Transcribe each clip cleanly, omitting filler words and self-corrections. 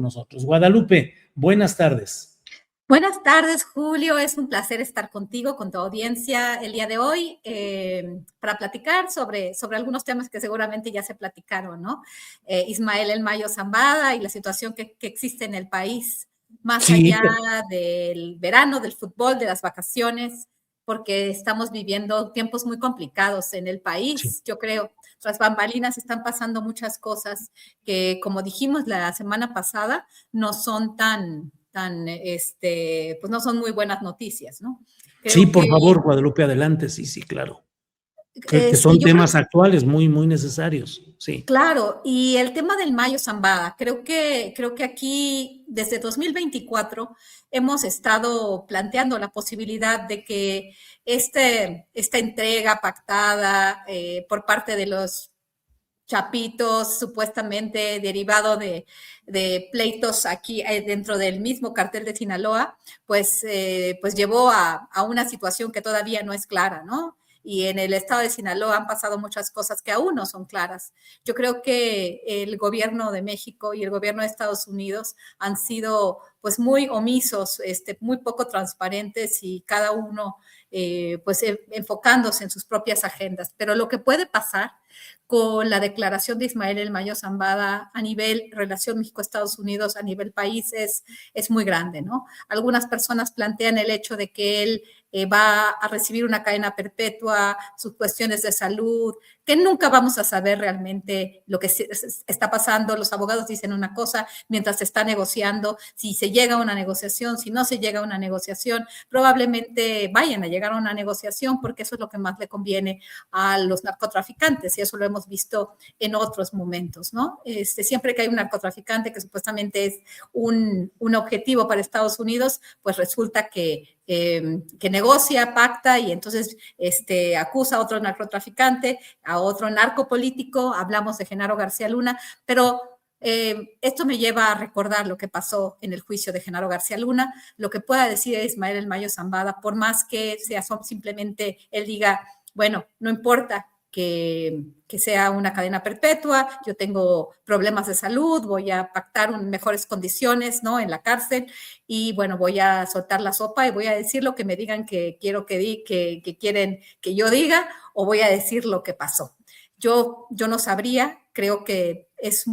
nosotros. Guadalupe, buenas tardes. Buenas tardes, Julio. Es un placer estar contigo, con tu audiencia el día de hoy para platicar sobre algunos temas que seguramente ya se platicaron, ¿no? Ismael El Mayo Zambada y la situación que existe en el país, más allá del verano, del fútbol, de las vacaciones, porque estamos viviendo tiempos muy complicados en el país. Sí. Yo creo, tras bambalinas están pasando muchas cosas que, como dijimos la semana pasada, no son pues no son muy buenas noticias, ¿no? Creo sí, por favor, Guadalupe, adelante, sí, claro. Que son temas actuales muy necesarios, sí. Claro, y el tema del Mayo Zambada, creo que aquí desde 2024 hemos estado planteando la posibilidad de que esta entrega pactada por parte de los chapitos, supuestamente derivado de pleitos aquí dentro del mismo cartel de Sinaloa, pues llevó a una situación que todavía no es clara, ¿no? Y en el estado de Sinaloa han pasado muchas cosas que aún no son claras. Yo creo que el gobierno de México y el gobierno de Estados Unidos han sido pues muy omisos, muy poco transparentes y cada uno pues enfocándose en sus propias agendas. Pero lo que puede pasar con la declaración de Ismael El Mayo Zambada a nivel relación México-Estados Unidos, a nivel país, es muy grande, ¿no? Algunas personas plantean el hecho de que él va a recibir una cadena perpetua, sus cuestiones de salud, que nunca vamos a saber realmente lo que está pasando. Los abogados dicen una cosa mientras se está negociando, si se llega a una negociación, si no se llega a una negociación, probablemente vayan a llegar a una negociación porque eso es lo que más le conviene a los narcotraficantes y eso lo hemos visto en otros momentos, ¿no? Siempre que hay un narcotraficante que supuestamente es un objetivo para Estados Unidos, pues resulta que negocia, pacta y entonces acusa a otro narcotraficante, a otro narcopolítico, hablamos de Genaro García Luna, pero esto me lleva a recordar lo que pasó en el juicio de Genaro García Luna, lo que pueda decir Ismael El Mayo Zambada, por más que sea simplemente él diga, bueno, no importa que sea una cadena perpetua, yo tengo problemas de salud, voy a pactar mejores condiciones, ¿no? En la cárcel y bueno, voy a soltar la sopa y voy a decir lo que me digan que quiero que quieren que yo diga o voy a decir lo que pasó. Yo no sabría, creo que es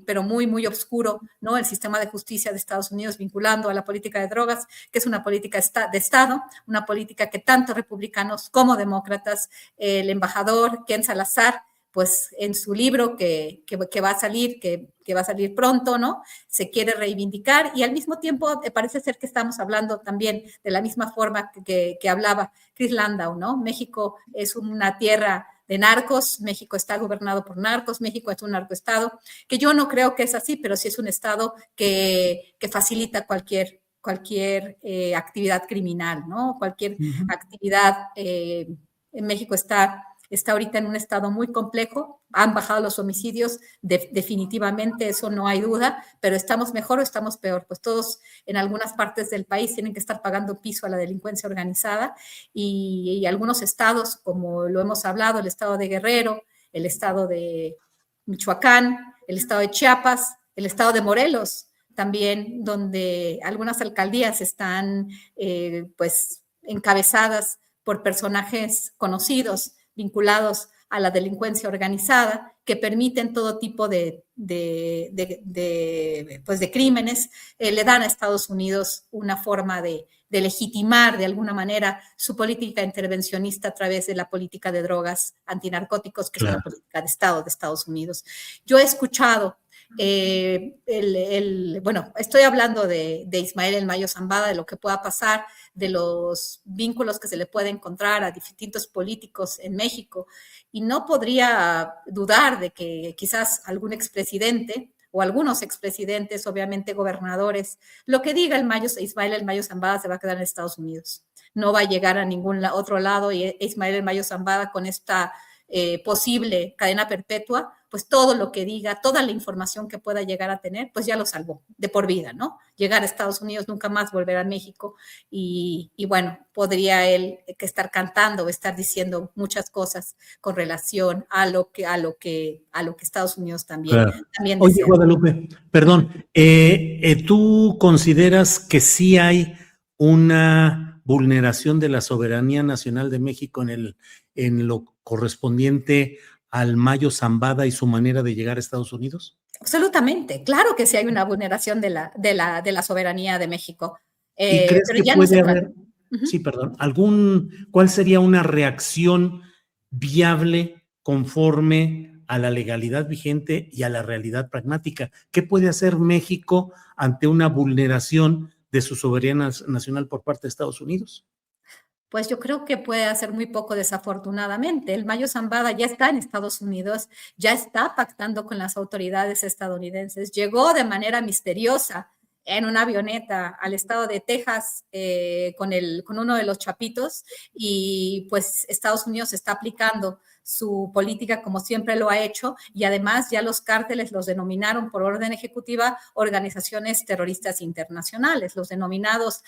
pero muy oscuro, ¿no? El sistema de justicia de Estados Unidos vinculando a la política de drogas, que es una política de Estado, una política que tanto republicanos como demócratas, el embajador Ken Salazar, pues en su libro que va a salir pronto, ¿no? Se quiere reivindicar y al mismo tiempo parece ser que estamos hablando también de la misma forma que hablaba Chris Landau, ¿no? México es una tierra de narcos, México está gobernado por narcos, México es un narcoestado, que yo no creo que es así, pero sí es un estado que facilita cualquier actividad criminal, ¿no? Cualquier actividad, en México está ahorita en un estado muy complejo, han bajado los homicidios, definitivamente eso no hay duda, pero ¿estamos mejor o estamos peor? Pues todos en algunas partes del país tienen que estar pagando piso a la delincuencia organizada y algunos estados, como lo hemos hablado, el estado de Guerrero, el estado de Michoacán, el estado de Chiapas, el estado de Morelos, también donde algunas alcaldías están pues encabezadas por personajes conocidos, vinculados a la delincuencia organizada, que permiten todo tipo de crímenes, le dan a Estados Unidos una forma de legitimar de alguna manera su política intervencionista a través de la política de drogas antinarcóticos, que claro, es una política de Estado de Estados Unidos. Yo he escuchado bueno, estoy hablando de Ismael El Mayo Zambada, de lo que pueda pasar, de los vínculos que se le puede encontrar a distintos políticos en México, y no podría dudar de que quizás algún expresidente o algunos expresidentes, obviamente gobernadores, lo que diga Ismael El Mayo Zambada se va a quedar en Estados Unidos. No va a llegar a ningún otro lado y Ismael El Mayo Zambada con esta posible cadena perpetua pues todo lo que diga, toda la información que pueda llegar a tener, pues ya lo salvó de por vida, ¿no? Llegar a Estados Unidos, nunca más volver a México y bueno, podría él que estar cantando o estar diciendo muchas cosas con relación a lo que Estados Unidos también, claro. también Oye, desea. Guadalupe, perdón, ¿tú consideras que sí hay una vulneración de la soberanía nacional de México en lo correspondiente al Mayo Zambada y su manera de llegar a Estados Unidos? Absolutamente, claro que sí hay una vulneración de la soberanía de México. ¿Y crees Pero que ya no se puede trata. haber, sí, perdón, cuál sería una reacción viable conforme a la legalidad vigente y a la realidad pragmática? ¿Qué puede hacer México ante una vulneración de su soberanía nacional por parte de Estados Unidos? Pues yo creo que puede hacer muy poco, desafortunadamente. El Mayo Zambada ya está en Estados Unidos, ya está pactando con las autoridades estadounidenses, llegó de manera misteriosa en una avioneta al estado de Texas con uno de los chapitos y pues Estados Unidos está aplicando su política como siempre lo ha hecho y además ya los cárteles los denominaron por orden ejecutiva organizaciones terroristas internacionales, las denominadas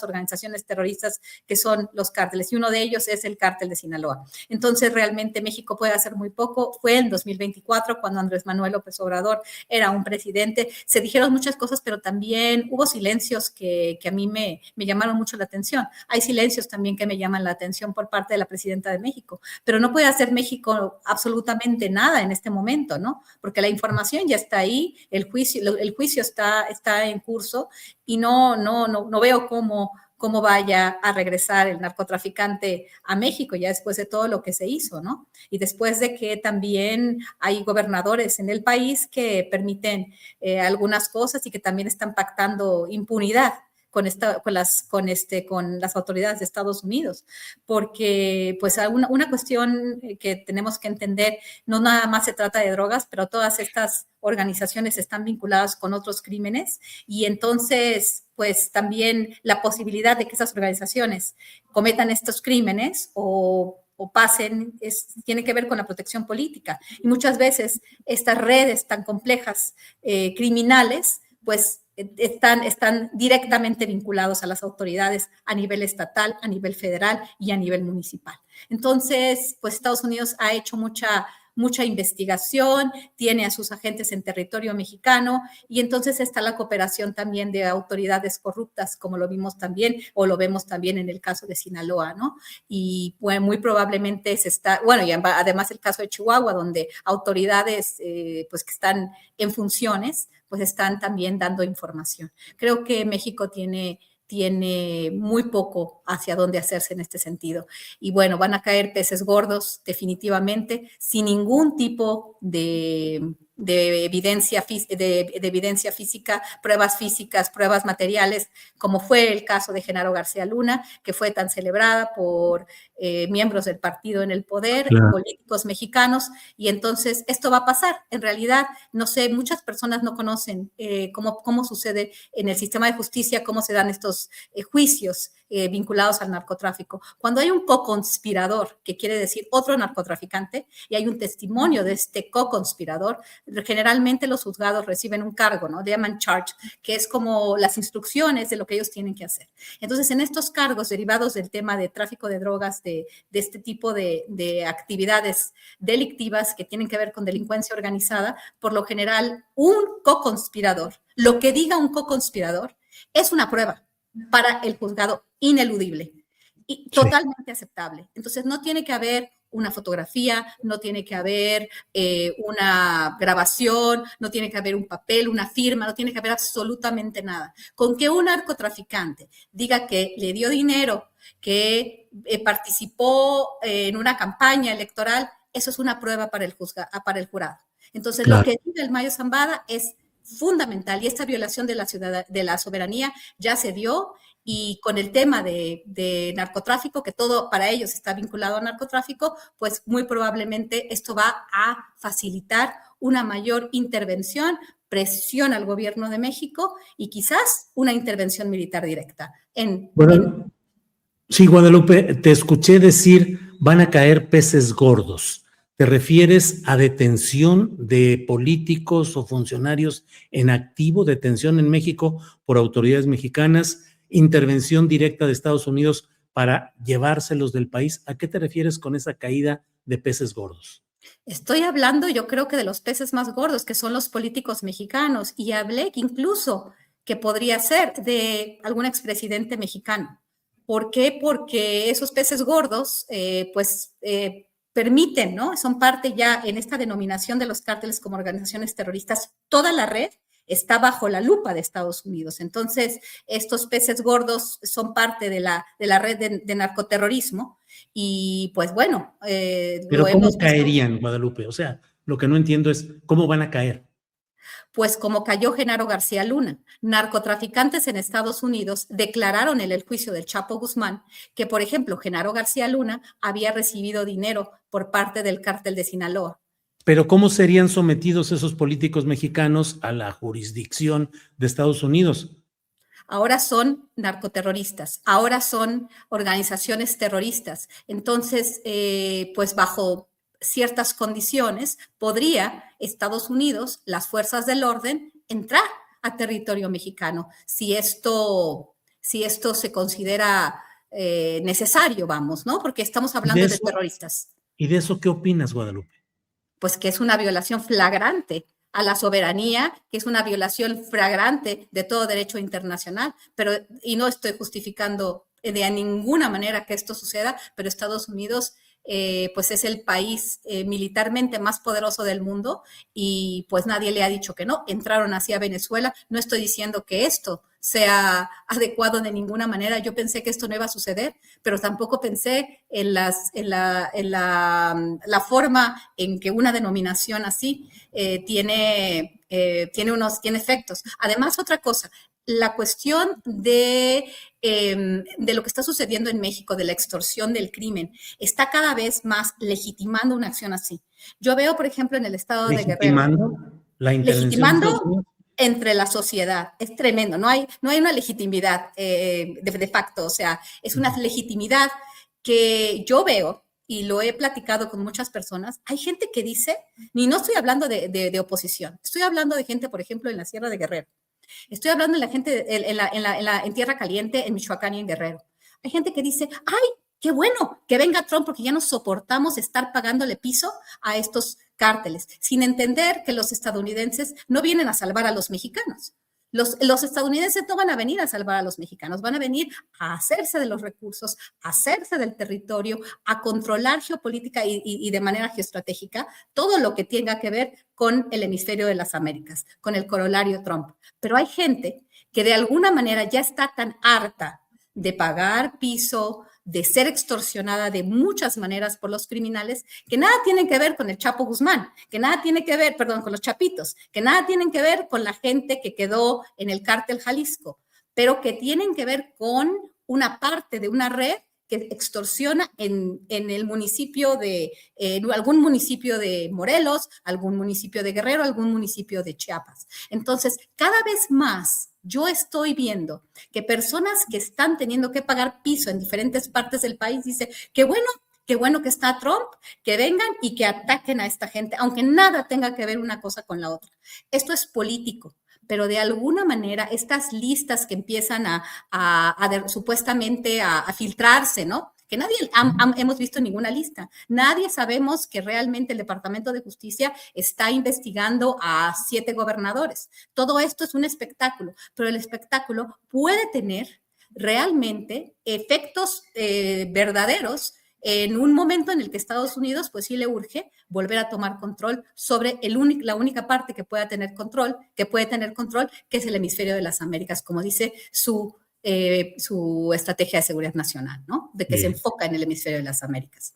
organizaciones terroristas que son los cárteles y uno de ellos es el cártel de Sinaloa. Entonces realmente México puede hacer muy poco. Fue en 2024 cuando Andrés Manuel López Obrador era un presidente, se dijeron muchas cosas, pero también hubo silencios que a mí me llamaron mucho la atención. Hay silencios también que me llaman la atención por parte de la presidenta de México, pero no puede hacer México absolutamente nada en este momento, ¿no? Porque la información ya está ahí, el juicio está en curso y no veo cómo vaya a regresar el narcotraficante a México ya después de todo lo que se hizo, ¿no? Y después de que también hay gobernadores en el país que permiten algunas cosas y que también están pactando impunidad con las autoridades de Estados Unidos, porque pues una cuestión que tenemos que entender, no nada más se trata de drogas, pero todas estas organizaciones están vinculadas con otros crímenes y entonces pues también la posibilidad de que esas organizaciones cometan estos crímenes o pasen, tiene que ver con la protección política. Y muchas veces estas redes tan complejas criminales, pues están directamente vinculados a las autoridades a nivel estatal, a nivel federal y a nivel municipal. Entonces, pues Estados Unidos ha hecho mucha investigación, tiene a sus agentes en territorio mexicano y entonces está la cooperación también de autoridades corruptas, como lo vimos también o lo vemos también en el caso de Sinaloa, ¿no? Y bueno, muy probablemente y además el caso de Chihuahua, donde autoridades pues que están en funciones, pues están también dando información. Creo que México tiene muy poco hacia dónde hacerse en este sentido. Y bueno, van a caer peces gordos definitivamente, sin ningún tipo de evidencia física, pruebas físicas, pruebas materiales, como fue el caso de Genaro García Luna, que fue tan celebrada por miembros del partido en el poder, claro, políticos mexicanos, y entonces esto va a pasar. En realidad, no sé, muchas personas no conocen cómo sucede en el sistema de justicia, cómo se dan estos juicios vinculados al narcotráfico. Cuando hay un co-conspirador, que quiere decir otro narcotraficante, y hay un testimonio de este co-conspirador, generalmente los juzgados reciben un cargo, ¿no? Le llaman charge, que es como las instrucciones de lo que ellos tienen que hacer. Entonces, en estos cargos derivados del tema de tráfico de drogas, de este tipo de actividades delictivas que tienen que ver con delincuencia organizada, por lo general, un co-conspirador, lo que diga un co-conspirador, es una prueba para el juzgado ineludible y totalmente aceptable. Entonces, no tiene que haber una fotografía, no tiene que haber una grabación, no tiene que haber un papel, una firma, no tiene que haber absolutamente nada. Con que un narcotraficante diga que le dio dinero, que participó en una campaña electoral, eso es una prueba para el jurado. Entonces, claro, lo que diga el Mayo Zambada es fundamental y esta violación de la soberanía ya se dio. Y con el tema de narcotráfico, que todo para ellos está vinculado a narcotráfico, pues muy probablemente esto va a facilitar una mayor intervención, presión al gobierno de México y quizás una intervención militar directa. Sí, Guadalupe, te escuché decir van a caer peces gordos. ¿Te refieres a detención de políticos o funcionarios en activo, detención en México por autoridades mexicanas, intervención directa de Estados Unidos para llevárselos del país? ¿A qué te refieres con esa caída de peces gordos? Estoy hablando, yo creo que de los peces más gordos, que son los políticos mexicanos, y hablé que incluso que podría ser de algún expresidente mexicano. ¿Por qué? Porque esos peces gordos, permiten, ¿no? Son parte ya en esta denominación de los cárteles como organizaciones terroristas. Toda la red está bajo la lupa de Estados Unidos. Entonces, estos peces gordos son parte de la red de narcoterrorismo y pues bueno, Pero lo ¿cómo hemos visto, caerían, Guadalupe? O sea, lo que no entiendo es cómo van a caer. pues como cayó Genaro García Luna. Narcotraficantes en Estados Unidos declararon en el juicio del Chapo Guzmán que, por ejemplo, Genaro García Luna había recibido dinero por parte del cártel de Sinaloa. Pero ¿cómo serían sometidos esos políticos mexicanos a la jurisdicción de Estados Unidos? Ahora son narcoterroristas, ahora son organizaciones terroristas. Entonces, pues bajo ciertas condiciones, podría Estados Unidos, las fuerzas del orden, entrar a territorio mexicano si esto se considera necesario, vamos, ¿no? Porque estamos ¿Y de hablando de eso, terroristas. y de eso qué opinas, Guadalupe? Pues que es una violación flagrante a la soberanía, que es una violación flagrante de todo derecho internacional, y no estoy justificando de ninguna manera que esto suceda, pero Estados Unidos pues es el país militarmente más poderoso del mundo y pues nadie le ha dicho que no. Entraron así a Venezuela. No estoy diciendo que esto sea adecuado de ninguna manera. Yo pensé que esto no iba a suceder, pero tampoco pensé en la forma en que una denominación así tiene efectos. Además, otra cosa, la cuestión de lo que está sucediendo en México, de la extorsión del crimen, está cada vez más legitimando una acción así. Yo veo, por ejemplo, en el estado de Guerrero, ¿Legitimando la intervención de Estados legitimando Unidos? entre la sociedad. Es tremendo, no hay una legitimidad de facto, o sea, es una legitimidad que yo veo y lo he platicado con muchas personas. Hay gente que dice, y no estoy hablando de oposición, estoy hablando de gente, por ejemplo, en la Sierra de Guerrero. Estoy hablando de la gente en Tierra Caliente, en Michoacán y en Guerrero. Hay gente que dice, ay, qué bueno que venga Trump porque ya no soportamos estar pagándole piso a estos cárteles, sin entender que los estadounidenses no vienen a salvar a los mexicanos. Los estadounidenses no van a venir a salvar a los mexicanos, van a venir a hacerse de los recursos, a hacerse del territorio, a controlar geopolítica y de manera geoestratégica todo lo que tenga que ver con el hemisferio de las Américas, con el corolario Trump. Pero hay gente que de alguna manera ya está tan harta de pagar piso, de ser extorsionada de muchas maneras por los criminales, que nada tienen que ver con el Chapo Guzmán, que nada tiene que ver, perdón, con los chapitos, que nada tienen que ver con la gente que quedó en el cártel Jalisco, pero que tienen que ver con una parte de una red que extorsiona en el municipio en algún municipio de Morelos, algún municipio de Guerrero, algún municipio de Chiapas. Entonces, cada vez más yo estoy viendo que personas que están teniendo que pagar piso en diferentes partes del país dicen, qué bueno que está Trump, que vengan y que ataquen a esta gente, aunque nada tenga que ver una cosa con la otra. Esto es político, pero de alguna manera estas listas que empiezan supuestamente a filtrarse, ¿no? Que nadie hemos visto ninguna lista. Nadie sabemos que realmente el Departamento de Justicia está investigando a 7 gobernadores. Todo esto es un espectáculo, pero el espectáculo puede tener realmente efectos verdaderos en un momento en el que Estados Unidos, pues sí le urge volver a tomar control sobre la única parte que puede tener control, que es el hemisferio de las Américas, como dice su estrategia de seguridad nacional, ¿no? De que se enfoca en el hemisferio de las Américas.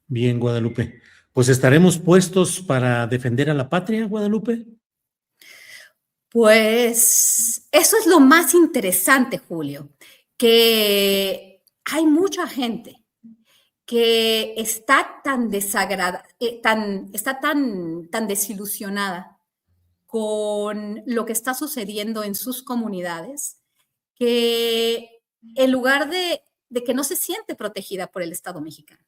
Bien, Guadalupe. Pues estaremos puestos para defender a la patria, Guadalupe. Pues eso es lo más interesante, Julio, que hay mucha gente que está tan tan desilusionada con lo que está sucediendo en sus comunidades, que en lugar de que no se siente protegida por el Estado mexicano,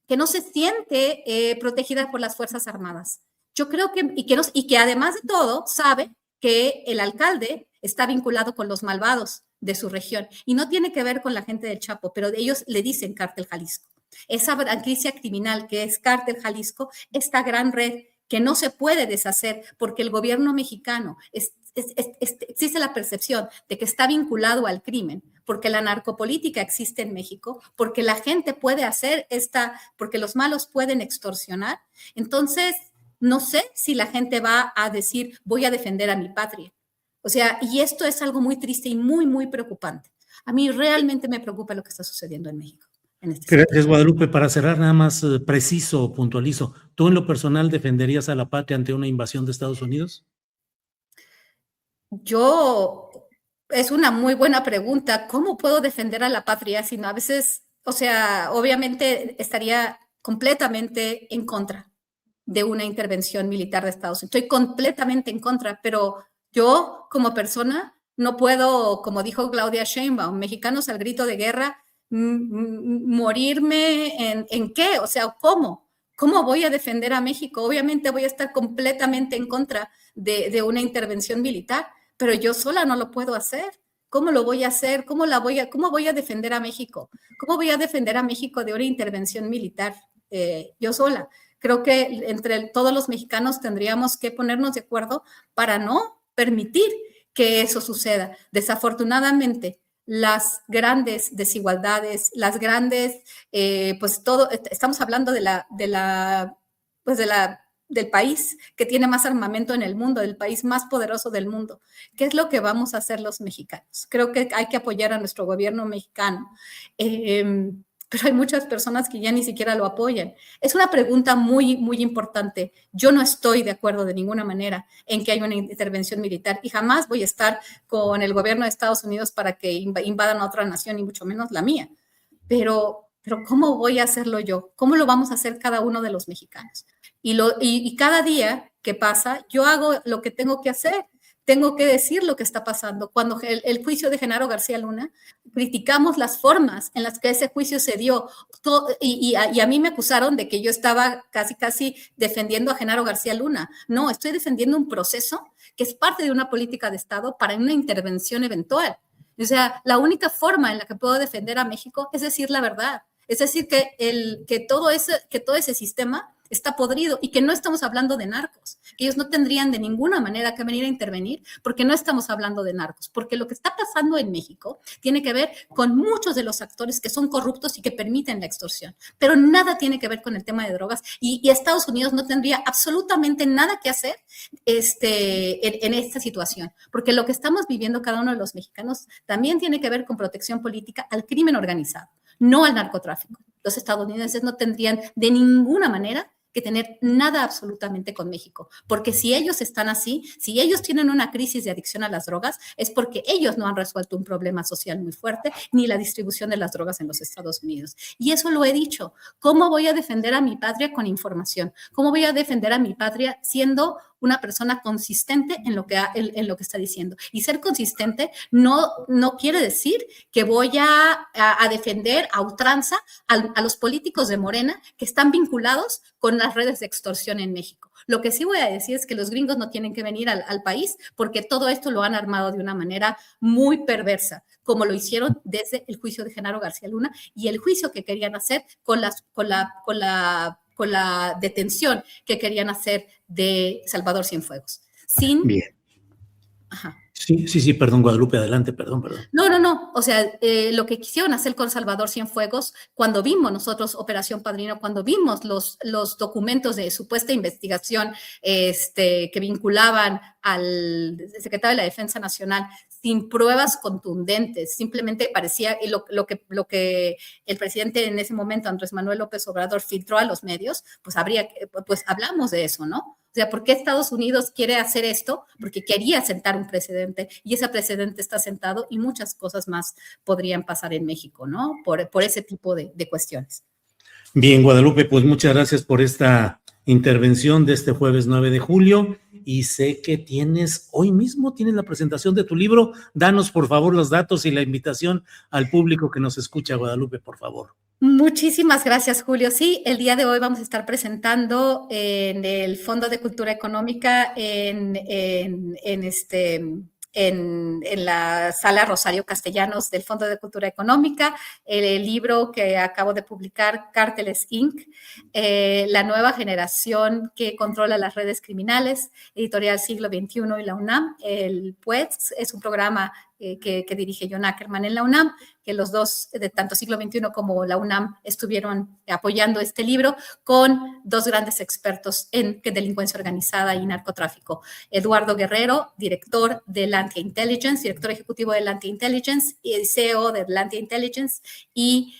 que no se siente protegida por las Fuerzas Armadas. Yo creo que, y que además de todo sabe que el alcalde está vinculado con los malvados de su región y no tiene que ver con la gente del Chapo, pero ellos le dicen Cártel Jalisco. Esa franquicia criminal que es Cártel Jalisco, esta gran red que no se puede deshacer porque el gobierno mexicano existe la percepción de que está vinculado al crimen, porque la narcopolítica existe en México, porque la gente puede hacer porque los malos pueden extorsionar. Entonces, no sé si la gente va a decir, voy a defender a mi patria. O sea, y esto es algo muy triste y muy, muy preocupante. A mí realmente me preocupa lo que está sucediendo en México. Gracias, Guadalupe. Para cerrar, nada más preciso o puntualizo, ¿tú en lo personal defenderías a la patria ante una invasión de Estados Unidos? Es una muy buena pregunta. ¿Cómo puedo defender a la patria si no? A veces, o sea, obviamente estaría completamente en contra de una intervención militar de Estados Unidos. Estoy completamente en contra, pero yo como persona no puedo, como dijo Claudia Sheinbaum, mexicanos al grito de guerra, morirme en qué, o sea, ¿cómo? ¿Cómo voy a defender a México? Obviamente voy a estar completamente en contra de una intervención militar, pero yo sola no lo puedo hacer. ¿Cómo lo voy a hacer? ¿Cómo voy a defender a México? ¿Cómo voy a defender a México de una intervención militar yo sola? Creo que entre todos los mexicanos tendríamos que ponernos de acuerdo para no permitir que eso suceda. Desafortunadamente, las grandes desigualdades, las grandes, pues todo, estamos hablando del país que tiene más armamento en el mundo, del país más poderoso del mundo. ¿Qué es lo que vamos a hacer los mexicanos? Creo que hay que apoyar a nuestro gobierno mexicano. Pero hay muchas personas que ya ni siquiera lo apoyan. Es una pregunta muy, muy importante. Yo no estoy de acuerdo de ninguna manera en que haya una intervención militar y jamás voy a estar con el gobierno de Estados Unidos para que invadan a otra nación y mucho menos la mía. Pero ¿cómo voy a hacerlo yo? ¿Cómo lo vamos a hacer cada uno de los mexicanos? Y cada día que pasa, yo hago lo que tengo que hacer. Tengo que decir lo que está pasando. Cuando el juicio de Genaro García Luna, criticamos las formas en las que ese juicio se dio. Y a mí me acusaron de que yo estaba casi defendiendo a Genaro García Luna. No, estoy defendiendo un proceso que es parte de una política de Estado para una intervención eventual. O sea, la única forma en la que puedo defender a México es decir la verdad. Es decir, que todo ese sistema está podrido y que no estamos hablando de narcos. Ellos no tendrían de ninguna manera que venir a intervenir porque no estamos hablando de narcos, porque lo que está pasando en México tiene que ver con muchos de los actores que son corruptos y que permiten la extorsión, pero nada tiene que ver con el tema de drogas y Estados Unidos no tendría absolutamente nada que hacer en esta situación, porque lo que estamos viviendo cada uno de los mexicanos también tiene que ver con protección política al crimen organizado, no al narcotráfico. Los estadounidenses no tendrían de ninguna manera que tener nada absolutamente con México, porque si ellos están así, si ellos tienen una crisis de adicción a las drogas, es porque ellos no han resuelto un problema social muy fuerte, ni la distribución de las drogas en los Estados Unidos. Y eso lo he dicho. ¿Cómo voy a defender a mi patria con información? ¿Cómo voy a defender a mi patria siendo una persona consistente en lo que está diciendo? Y ser consistente no quiere decir que voy a defender a ultranza a los políticos de Morena que están vinculados con las redes de extorsión en México. Lo que sí voy a decir es que los gringos no tienen que venir al país porque todo esto lo han armado de una manera muy perversa, como lo hicieron desde el juicio de Genaro García Luna y el juicio que querían hacer con la detención que querían hacer de Salvador Cienfuegos. Bien. Ajá. Sí, perdón, Guadalupe, adelante, perdón. No, o sea, lo que quisieron hacer con Salvador Cienfuegos, cuando vimos nosotros Operación Padrino, cuando vimos los documentos de supuesta investigación que vinculaban al secretario de la Defensa Nacional sin pruebas contundentes, simplemente parecía lo que el presidente en ese momento, Andrés Manuel López Obrador, filtró a los medios, pues hablamos de eso, ¿no? O sea, ¿por qué Estados Unidos quiere hacer esto? Porque quería sentar un precedente y ese precedente está sentado y muchas cosas más podrían pasar en México, ¿no? Por ese tipo de cuestiones. Bien, Guadalupe, pues muchas gracias por esta intervención de este jueves 9 de julio y sé que hoy mismo tienes la presentación de tu libro. Danos, por favor, los datos y la invitación al público que nos escucha, Guadalupe, por favor. Muchísimas gracias, Julio. Sí, el día de hoy vamos a estar presentando en el Fondo de Cultura Económica en la sala Rosario Castellanos del Fondo de Cultura Económica, el libro que acabo de publicar, Cárteles Inc., la nueva generación que controla las redes criminales, editorial Siglo XXI y la UNAM. El PUEX es un programa que dirige John Ackerman en la UNAM, que los dos, de tanto Siglo XXI como la UNAM, estuvieron apoyando este libro con dos grandes expertos en delincuencia organizada y narcotráfico. Eduardo Guerrero, director de Atlantia Intelligence, director ejecutivo de Atlantia Intelligence y CEO de Atlantia Intelligence, y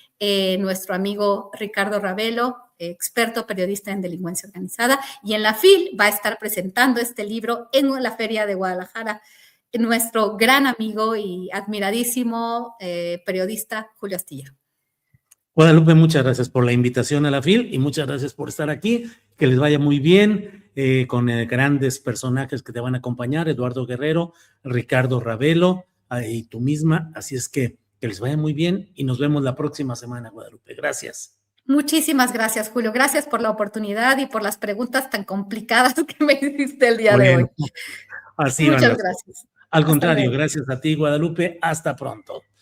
nuestro amigo Ricardo Ravelo, experto periodista en delincuencia organizada, y en la FIL va a estar presentando este libro en la Feria de Guadalajara nuestro gran amigo y admiradísimo periodista Julio Astillero. Guadalupe, muchas gracias por la invitación a la FIL y muchas gracias por estar aquí. Que les vaya muy bien con grandes personajes que te van a acompañar, Eduardo Guerrero, Ricardo Ravelo y tú misma. Así es que les vaya muy bien y nos vemos la próxima semana, Guadalupe. Gracias. Muchísimas gracias, Julio. Gracias por la oportunidad y por las preguntas tan complicadas que me hiciste el día de hoy. Así Muchas van. Gracias. Al contrario, gracias a ti, Guadalupe. Hasta pronto.